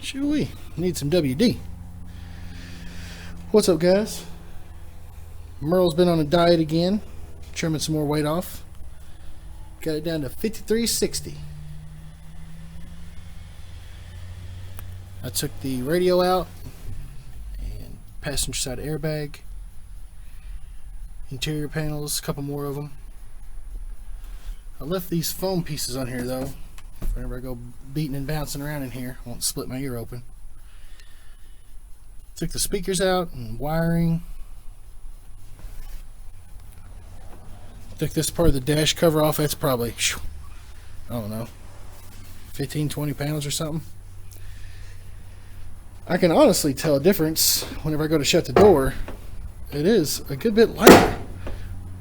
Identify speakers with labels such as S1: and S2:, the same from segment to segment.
S1: Shoo-wee. Need some WD. What's up, guys? Merle's been on a diet again, trimming some more weight off. Got it down to 53.60. I took the radio out and passenger side airbag, interior panels, a couple more of them. I left these foam pieces on here though. Whenever I go beating and bouncing around in here, I won't split my ear open. Took the speakers out and wiring. Took this part of the dash cover off. That's probably, I don't know, 15-20 pounds or something. I can honestly tell a difference whenever I go to shut the door. It is a good bit lighter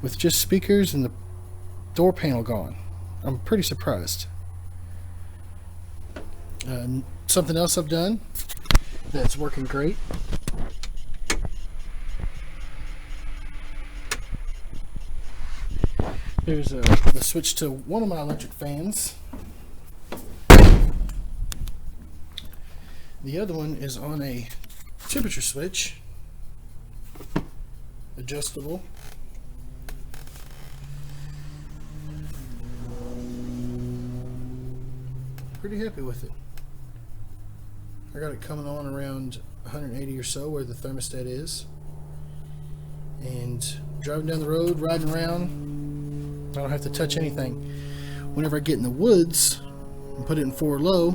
S1: with just speakers and the door panel gone. I'm pretty surprised. Something else I've done that's working great. There's the switch to one of my electric fans. The other one is on a temperature switch, adjustable. Pretty happy with it. I got it coming on around 180 or so where the thermostat is. And driving down the road, riding around, I don't have to touch anything. Whenever I get in the woods and put it in 4 low,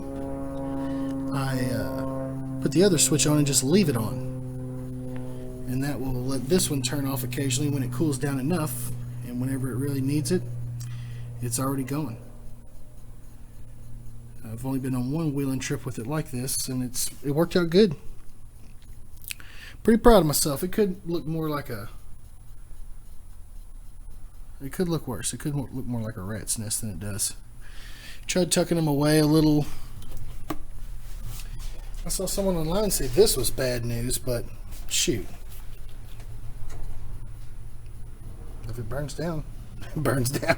S1: I put the other switch on and just leave it on. And that will let this one turn off occasionally when it cools down enough, and whenever it really needs it, it's already going. I've only been on one wheeling trip with it like this, and it worked out good. Pretty proud of myself. It could look more like it could look worse. It could look more like a rat's nest than it does. Tried tucking them away a little. I saw someone online say this was bad news, but shoot. If it burns down, it burns down.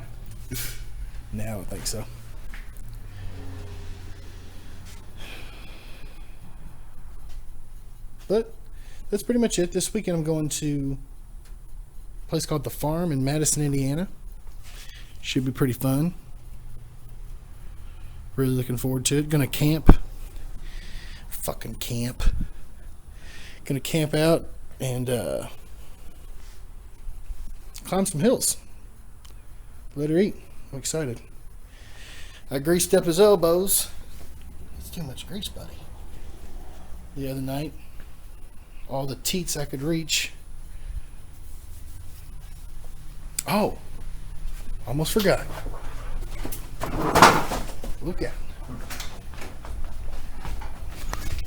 S1: No, I don't think so. But that's pretty much it. This weekend I'm going to a place called The Farm in Madison, Indiana. Should be pretty fun. Really looking forward to it. Gonna camp. Fucking camp. Gonna camp out and climb some hills. Let her eat. I'm excited. I greased up his elbows. It's too much grease, buddy. The other night. All the teats I could reach. Oh, almost forgot. Look out.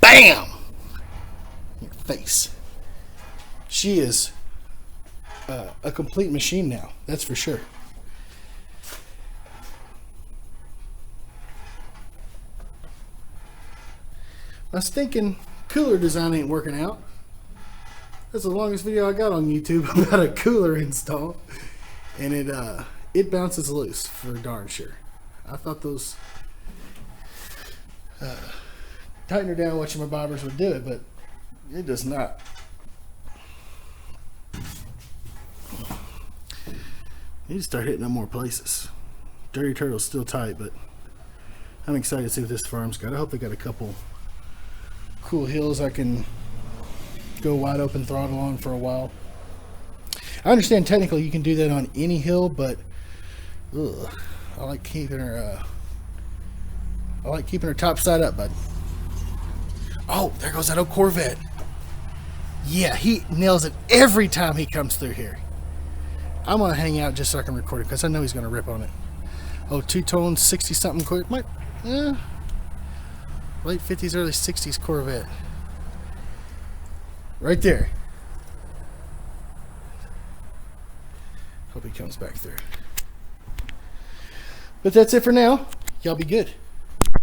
S1: Bam! Your face. She is a complete machine now, that's for sure. I was thinking cooler design ain't working out. That's the longest video I got on YouTube about a cooler install, and it bounces loose for darn sure. I thought those tightener down whatchamabobbers would do it, but it does not. Need to start hitting up more places. Dirty Turtle's still tight, but I'm excited to see what this farm's got. I hope they got a couple cool hills I can go wide open throttle on for a while. I understand technically you can do that on any hill, but I like keeping her top side up, bud. Oh, there goes that old Corvette. Yeah, he nails it every time he comes through here. I'm gonna hang out just so I can record it because I know he's gonna rip on it. Oh, two-tone 60-something Corvette. Late 50s, early 60s Corvette. Right there. Hope he comes back through. But that's it for now. Y'all be good.